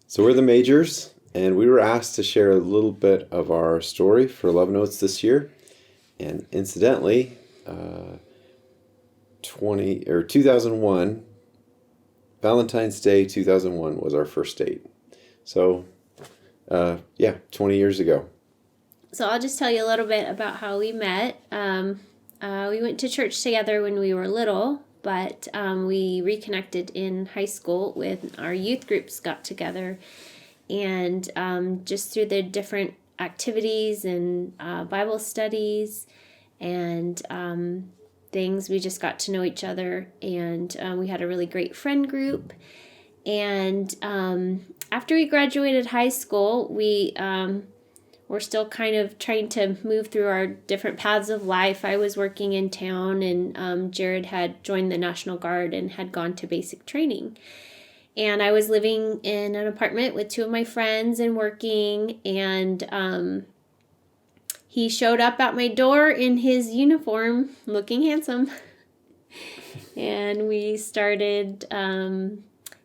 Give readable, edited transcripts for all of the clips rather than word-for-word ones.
So we're the Majors, and we were asked to share a little bit of our story for Love Notes this year. And incidentally, 2001, Valentine's Day 2001 was our first date. So, 20 years ago. So I'll just tell you a little bit about how we met. We went to church together when we were little, but we reconnected in high school when our youth groups got together. And just through the different activities and Bible studies and things, we just got to know each other. And we had a really great friend group. And after we graduated high school, we're still kind of trying to move through our different paths of life. I was working in town, and Jared had joined the National Guard and had gone to basic training. And I was living in an apartment with two of my friends and working, and he showed up at my door in his uniform, looking handsome. And we started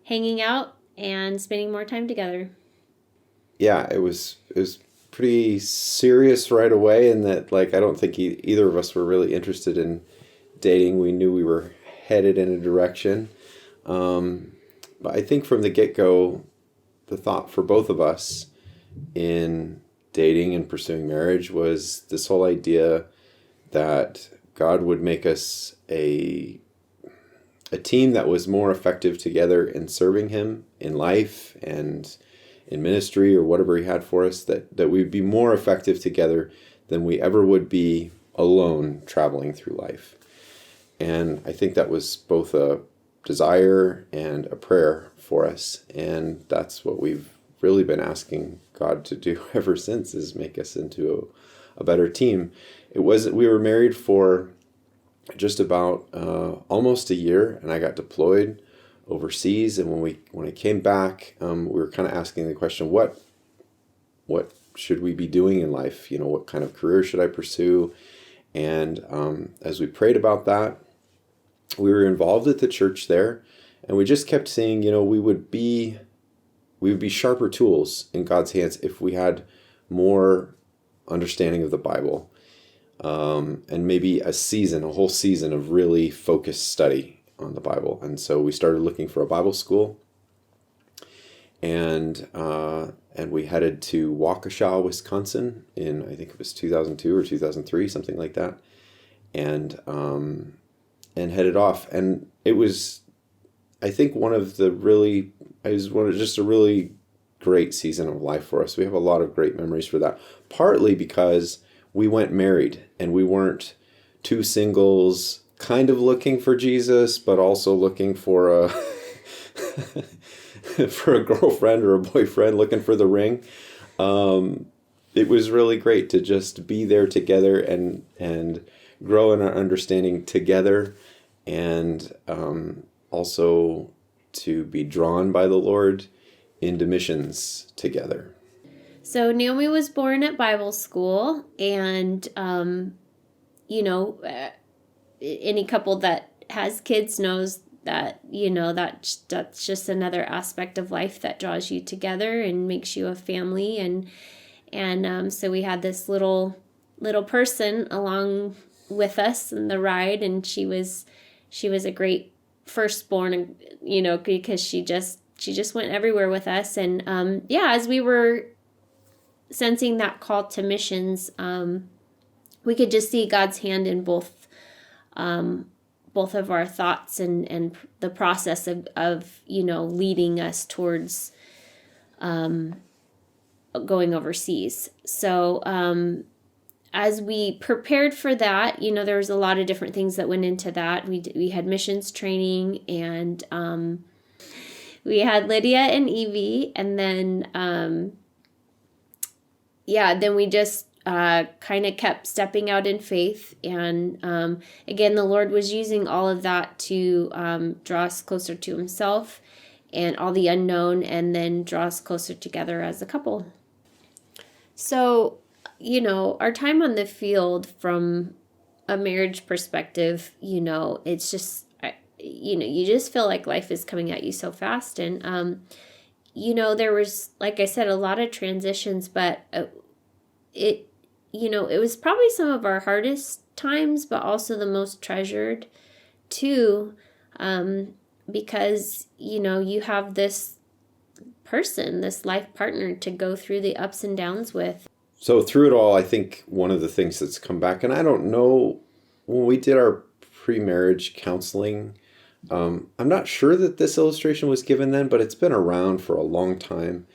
hanging out and spending more time together. Yeah, it was pretty serious right away, in that I don't think either of us were really interested in dating. We knew we were headed in a direction. But I think from the get-go, the thought for both of us in dating and pursuing marriage was this whole idea that God would make us a team that was more effective together in serving Him in life and in ministry or whatever He had for us, that we'd be more effective together than we ever would be alone traveling through life. And I think that was both a desire and a prayer for us, and that's what we've really been asking God to do ever since, is make us into a better team. We were married for just about almost a year, and I got deployed overseas, and when I came back, we were kind of asking the question, what should we be doing in life? What kind of career should I pursue? And as we prayed about that, we were involved at the church there, and we just kept saying, we would be sharper tools in God's hands if we had more understanding of the Bible, and maybe a whole season of really focused study on the Bible. And so we started looking for a Bible school, and we headed to Waukesha, Wisconsin in, I think it was 2002 or 2003, something like that, and headed off. And it was, I think, just a really great season of life for us. We have a lot of great memories for that, partly because we went married and we weren't two singles kind of looking for Jesus, but also looking for a for a girlfriend or a boyfriend, looking for the ring. It was really great to just be there together and grow in our understanding together, and also to be drawn by the Lord into missions together. So Naomi was born at Bible school, and any couple that has kids knows that that's just another aspect of life that draws you together and makes you a family, and so we had this little person along with us in the ride, and she was a great firstborn, because she just went everywhere with us. And as we were sensing that call to missions, we could just see God's hand in both of our thoughts and the process of leading us towards going overseas. So as we prepared for that, there was a lot of different things that went into that. We had missions training, and we had Lydia and Evie, and then then we just kind of kept stepping out in faith. And again, the Lord was using all of that to draw us closer to Himself and all the unknown, and then draw us closer together as a couple. So, our time on the field from a marriage perspective, it's just, you just feel like life is coming at you so fast. And there was, like I said, a lot of transitions, but it, it was probably some of our hardest times, but also the most treasured too, because, you have this person, this life partner to go through the ups and downs with. So through it all, I think one of the things that's come back, and I don't know, when we did our pre-marriage counseling, I'm not sure that this illustration was given then, but it's been around for a long time.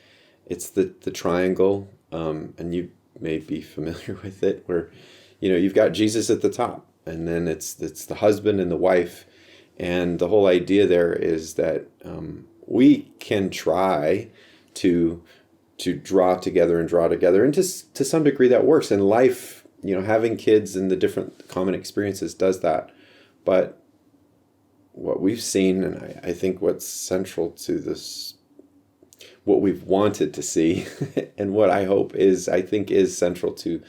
It's the triangle, and you may be familiar with it, where you've got Jesus at the top, and then it's the husband and the wife, and the whole idea there is that we can try to draw together, and to some degree that works. And life, having kids and the different common experiences does that. But what we've seen, and I think what's central to this, what we've wanted to see, and what I think is central to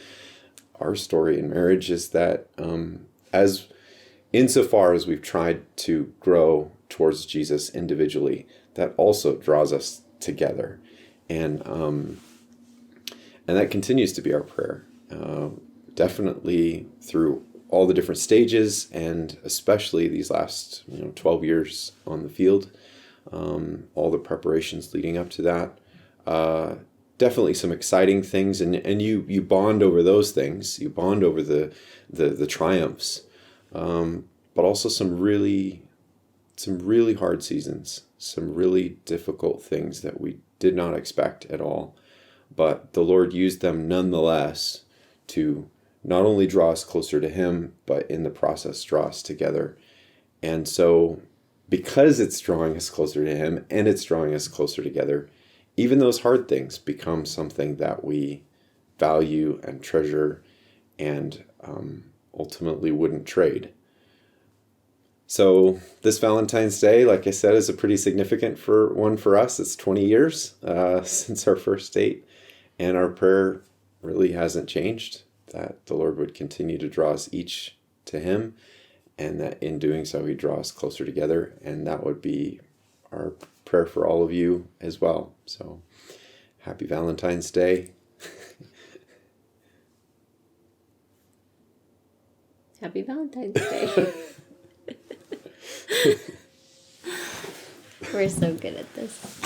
our story in marriage, is that as insofar as we've tried to grow towards Jesus individually, that also draws us together. And that continues to be our prayer, definitely through all the different stages, and especially these last 12 years on the field, all the preparations leading up to that. Definitely some exciting things, and you bond over those things. You bond over the triumphs, but also some really hard seasons, some really difficult things that we did not expect at all. But the Lord used them nonetheless to not only draw us closer to Him, but in the process draw us together. And so, because it's drawing us closer to Him and it's drawing us closer together, even those hard things become something that we value and treasure, and ultimately wouldn't trade. So this Valentine's Day, like I said, is a pretty significant one for us. It's 20 years since our first date, and our prayer really hasn't changed, that the Lord would continue to draw us each to Him, and that in doing so He'd draw us closer together. And that would be our prayer for all of you as well. So happy Valentine's Day. Happy Valentine's Day. We're so good at this.